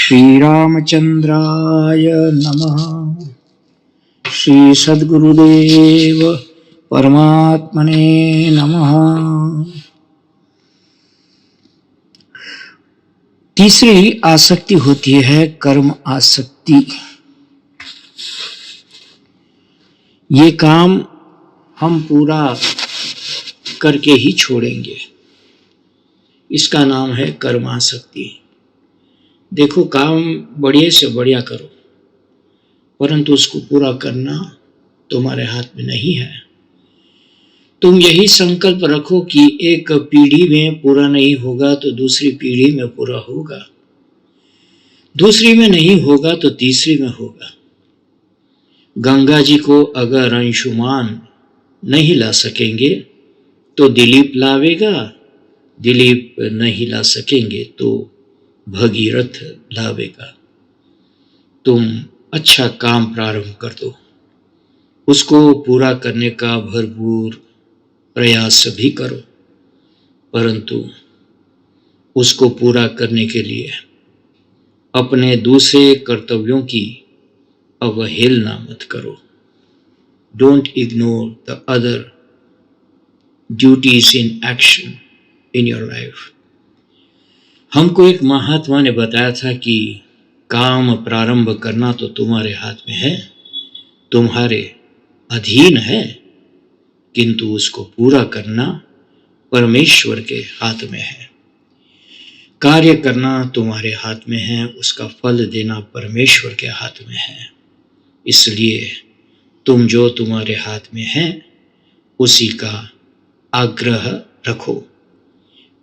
श्रीरामचंद्राय नमः। श्री सद्गुरुदेव परमात्मने नमः। तीसरी आसक्ति होती है कर्म आसक्ति। ये काम हम पूरा करके ही छोड़ेंगे, इसका नाम है कर्मासक्ति। देखो, काम बढ़िया से बढ़िया करो, परंतु उसको पूरा करना तुम्हारे हाथ में नहीं है। तुम यही संकल्प रखो कि एक पीढ़ी में पूरा नहीं होगा तो दूसरी पीढ़ी में पूरा होगा, दूसरी में नहीं होगा तो तीसरी में होगा। गंगा जी को अगर अंशुमान नहीं ला सकेंगे तो दिलीप लावेगा, दिलीप नहीं ला सकेंगे तो भगीरथ लावेगा। तुम अच्छा काम प्रारंभ कर दो, उसको पूरा करने का भरपूर प्रयास भी करो, परंतु उसको पूरा करने के लिए अपने दूसरे कर्तव्यों की अवहेलना मत करो। Don't ignore the other duties in action in your life. हमको एक महात्मा ने बताया था कि काम प्रारंभ करना तो तुम्हारे हाथ में है, तुम्हारे अधीन है, किंतु उसको पूरा करना परमेश्वर के हाथ में है। कार्य करना तुम्हारे हाथ में है, उसका फल देना परमेश्वर के हाथ में है। इसलिए तुम जो तुम्हारे हाथ में है उसी का आग्रह रखो।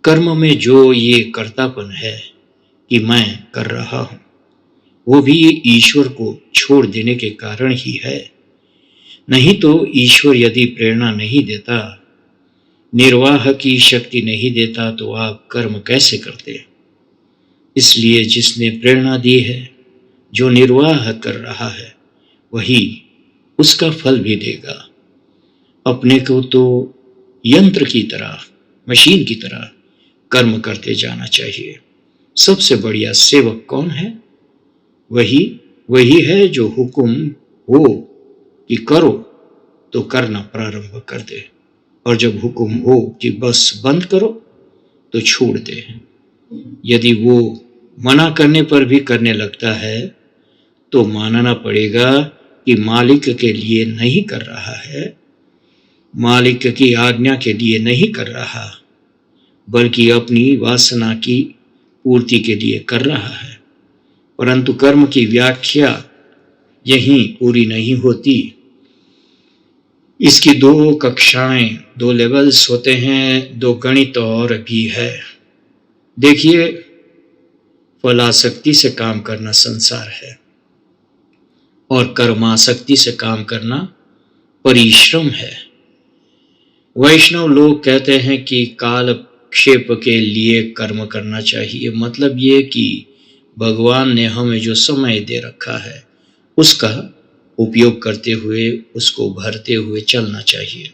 कर्म में जो ये कर्तापन है कि मैं कर रहा हूं, वो भी ईश्वर को छोड़ देने के कारण ही है। नहीं तो ईश्वर यदि प्रेरणा नहीं देता, निर्वाह की शक्ति नहीं देता, तो आप कर्म कैसे करते? इसलिए जिसने प्रेरणा दी है, जो निर्वाह कर रहा है, वही उसका फल भी देगा। अपने को तो यंत्र की तरह, मशीन की तरह कर्म करते जाना चाहिए। सबसे बढ़िया सेवक कौन है? वही है जो हुक्म हो कि करो तो करना प्रारंभ कर दे, और जब हुक्म हो कि बस बंद करो तो छोड़ दे। यदि वो मना करने पर भी करने लगता है तो मानना पड़ेगा कि मालिक के लिए नहीं कर रहा है, मालिक की आज्ञा के लिए नहीं कर रहा, बल्कि अपनी वासना की पूर्ति के लिए कर रहा है। परंतु कर्म की व्याख्या यहीं पूरी नहीं होती। इसकी दो कक्षाएं, दो लेवल्स होते हैं, दो गणित और भी है। देखिए, फलासक्ति से काम करना संसार है और कर्मासक्ति से काम करना परिश्रम है। वैष्णव लोग कहते हैं कि कालक्षेप के लिए कर्म करना चाहिए। मतलब ये कि भगवान ने हमें जो समय दे रखा है उसका उपयोग करते हुए, उसको भरते हुए चलना चाहिए।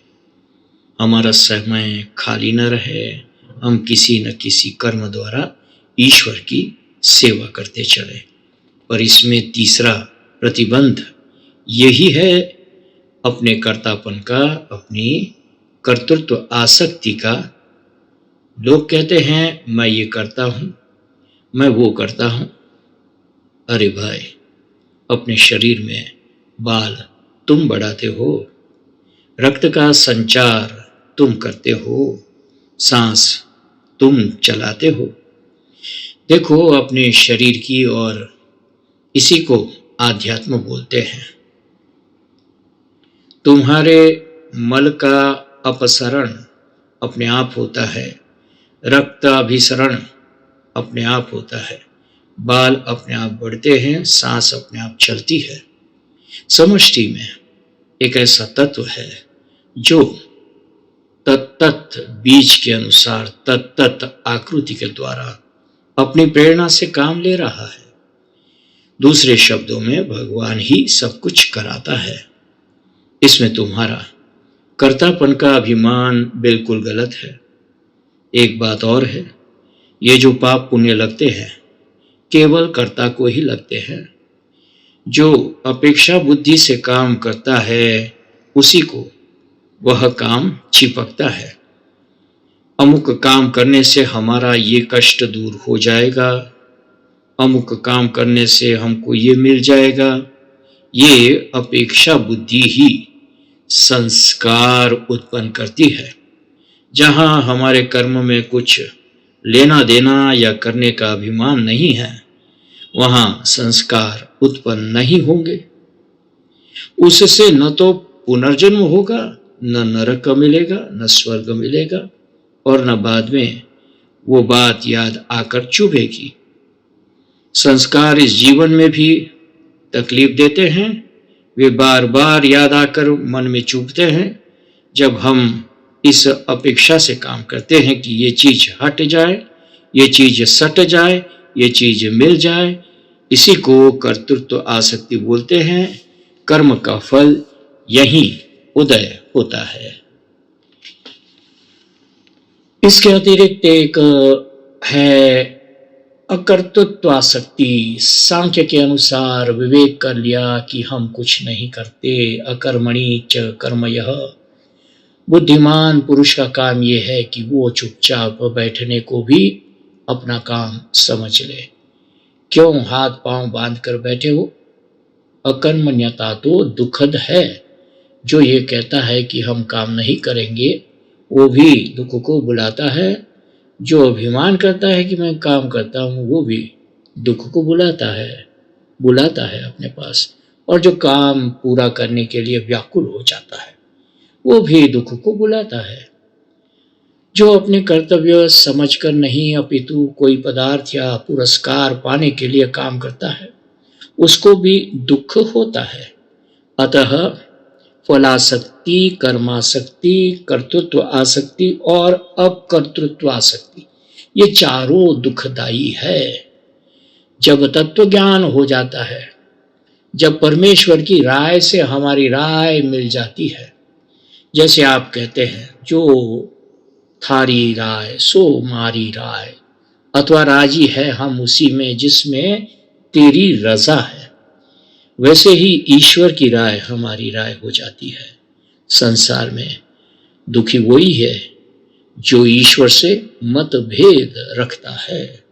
हमारा समय खाली न रहे, हम किसी न किसी कर्म द्वारा ईश्वर की सेवा करते चले। पर इसमें तीसरा प्रतिबंध यही है अपने कर्तापन का, अपनी कर्तृत्व आसक्ति का। लोग कहते हैं मैं ये करता हूं, मैं वो करता हूं। अरे भाई, अपने शरीर में बाल तुम बढ़ाते हो, रक्त का संचार तुम करते हो, सांस तुम चलाते हो। देखो अपने शरीर की, और इसी को आध्यात्म बोलते हैं। तुम्हारे मल का अपसरण अपने आप होता है, रक्ताभिसरण अपने आप होता है, बाल अपने आप बढ़ते हैं, सांस अपने आप चलती है। समष्टि में एक ऐसा तत्व है जो तत्त बीज के अनुसार तत्त आकृति के द्वारा अपनी प्रेरणा से काम ले रहा है। दूसरे शब्दों में भगवान ही सब कुछ कराता है। इसमें तुम्हारा कर्तापन का अभिमान बिल्कुल गलत है। एक बात और है, ये जो पाप पुण्य लगते हैं, केवल कर्ता को ही लगते हैं। जो अपेक्षा बुद्धि से काम करता है उसी को वह काम चिपकता है। अमुक काम करने से हमारा ये कष्ट दूर हो जाएगा, अमुक काम करने से हमको ये मिल जाएगा। ये अपेक्षा बुद्धि ही संस्कार उत्पन्न करती है। जहाँ हमारे कर्म में कुछ लेना देना या करने का अभिमान नहीं है, वहाँ संस्कार उत्पन्न नहीं होंगे। उससे न तो पुनर्जन्म होगा, न नरक मिलेगा, न स्वर्ग मिलेगा, और न बाद में वो बात याद आकर चुभेगी। संस्कार इस जीवन में भी तकलीफ देते हैं, वे बार बार याद आकर मन में चुभते हैं। जब हम इस अपेक्षा से काम करते हैं कि ये चीज हट जाए, ये चीज सट जाए, ये चीज मिल जाए, इसी को कर्तृत्व आसक्ति बोलते हैं। कर्म का फल यही उदय होता है। इसके अतिरिक्त एक है अकर्तृत्वासक्ति। सांख्य के अनुसार विवेक कर लिया कि हम कुछ नहीं करते, अकर्मणि च कर्मयः। बुद्धिमान पुरुष का काम यह है कि वो चुपचाप बैठने को भी अपना काम समझ ले। क्यों हाथ पांव बांध कर बैठे हो? अकर्मण्यता तो दुखद है। जो ये कहता है कि हम काम नहीं करेंगे, वो भी दुख को बुलाता है। जो अभिमान करता है कि मैं काम करता हूँ, वो भी दुख को बुलाता है अपने पास। और जो काम पूरा करने के लिए व्याकुल हो जाता है, वो भी दुख को बुलाता है। जो अपने कर्तव्य समझकर नहीं अपितु कोई पदार्थ या पुरस्कार पाने के लिए काम करता है, उसको भी दुख होता है। अतः फलासक्ति, कर्मासक्ति, कर्तृत्व आसक्ति और अकर्तृत्व आसक्ति, ये चारों दुखदायी है। जब तत्व ज्ञान हो जाता है, जब परमेश्वर की राय से हमारी राय मिल जाती है, जैसे आप कहते हैं जो थारी राय सो मारी राय, अथवा राजी है हम उसी में जिसमें तेरी रजा है, वैसे ही ईश्वर की राय हमारी राय हो जाती है। संसार में दुखी वही है जो ईश्वर से मतभेद रखता है।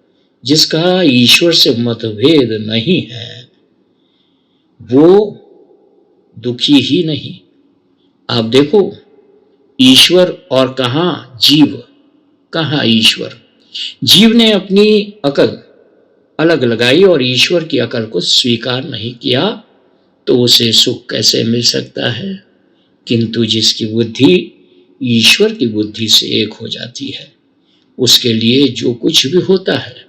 जिसका ईश्वर से मतभेद नहीं है वो दुखी ही नहीं। आप देखो, ईश्वर और कहाँ जीव, कहाँ ईश्वर। जीव ने अपनी अकल अलग लगाई और ईश्वर की अकल को स्वीकार नहीं किया, तो उसे सुख कैसे मिल सकता है? किंतु जिसकी बुद्धि ईश्वर की बुद्धि से एक हो जाती है, उसके लिए जो कुछ भी होता है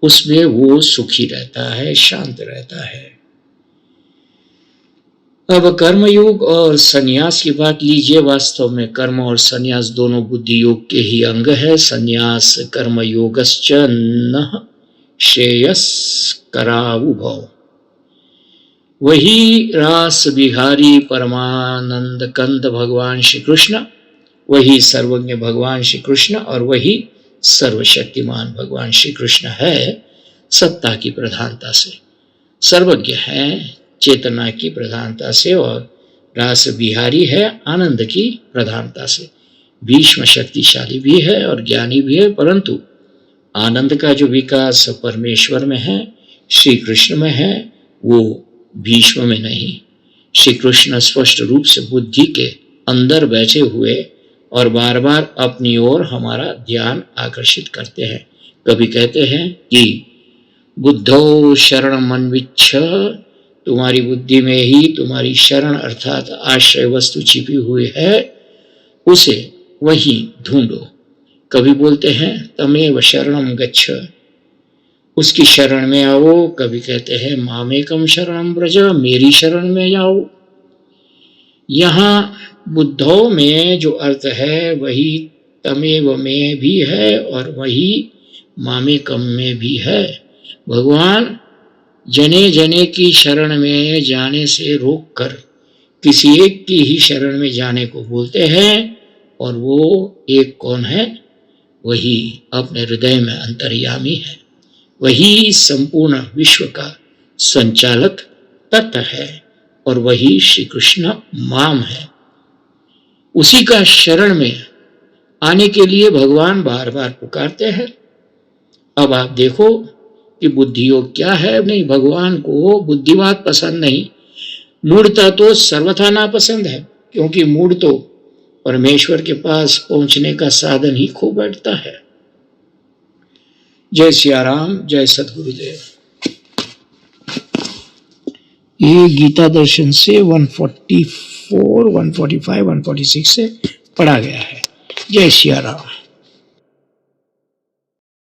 उसमें वो सुखी रहता है, शांत रहता है। अब कर्मयोग और संन्यास की बात लीजिए। वास्तव में कर्म और संन्यास दोनों बुद्धि योग के ही अंग है। संन्यास कर्मयोगश्च न श्रेयस्करावुभौ। वही रास बिहारी परमानंद कंद भगवान श्री कृष्ण, वही सर्वज्ञ भगवान श्री कृष्ण और वही सर्वशक्तिमान भगवान श्री कृष्ण है। सत्ता की प्रधानता से सर्वज्ञ है, चेतना की प्रधानता से, और रास बिहारी है आनंद की प्रधानता से। भीष्म शक्तिशाली भी है और ज्ञानी भी है, परंतु आनंद का जो विकास परमेश्वर में है, श्री कृष्ण में है, वो भीष्म में नहीं। श्री कृष्ण स्पष्ट रूप से बुद्धि के अंदर बैठे हुए और बार बार अपनी ओर हमारा ध्यान आकर्षित करते हैं। कभी कहते हैं कि बुद्धौ शरणम अन्विच्छ, तुम्हारी बुद्धि में ही तुम्हारी शरण अर्थात आश्रय वस्तु छिपी हुई है, उसे वही ढूंढो। कभी बोलते हैं तमेव शरणम गच्छ, उसकी शरण में आओ। कभी कहते हैं मामेकम शरणम व्रज, मेरी शरण में जाओ। यहाँ बुद्धौ में जो अर्थ है वही तमेव में भी है और वही मामेकम में भी है। भगवान जने जने की शरण में जाने से रोक कर किसी एक की ही शरण में जाने को बोलते हैं, और वो एक कौन है? वही अपने हृदय में अंतर्यामी है, वही संपूर्ण विश्व का संचालक तत्व है और वही श्री कृष्ण माम है। उसी का शरण में आने के लिए भगवान बार बार पुकारते हैं। अब आप देखो कि बुद्धियोग क्या है। नहीं, भगवान को बुद्धिवाद पसंद नहीं, मूढ़ता तो सर्वथा नापसंद है, क्योंकि मूढ़ तो परमेश्वर के पास पहुंचने का साधन ही खो बैठता है। जय सिया राम, जय सद्गुरुदेव। ये गीता दर्शन से 144, 145, 146 से पढ़ा गया है। जय सिया राम।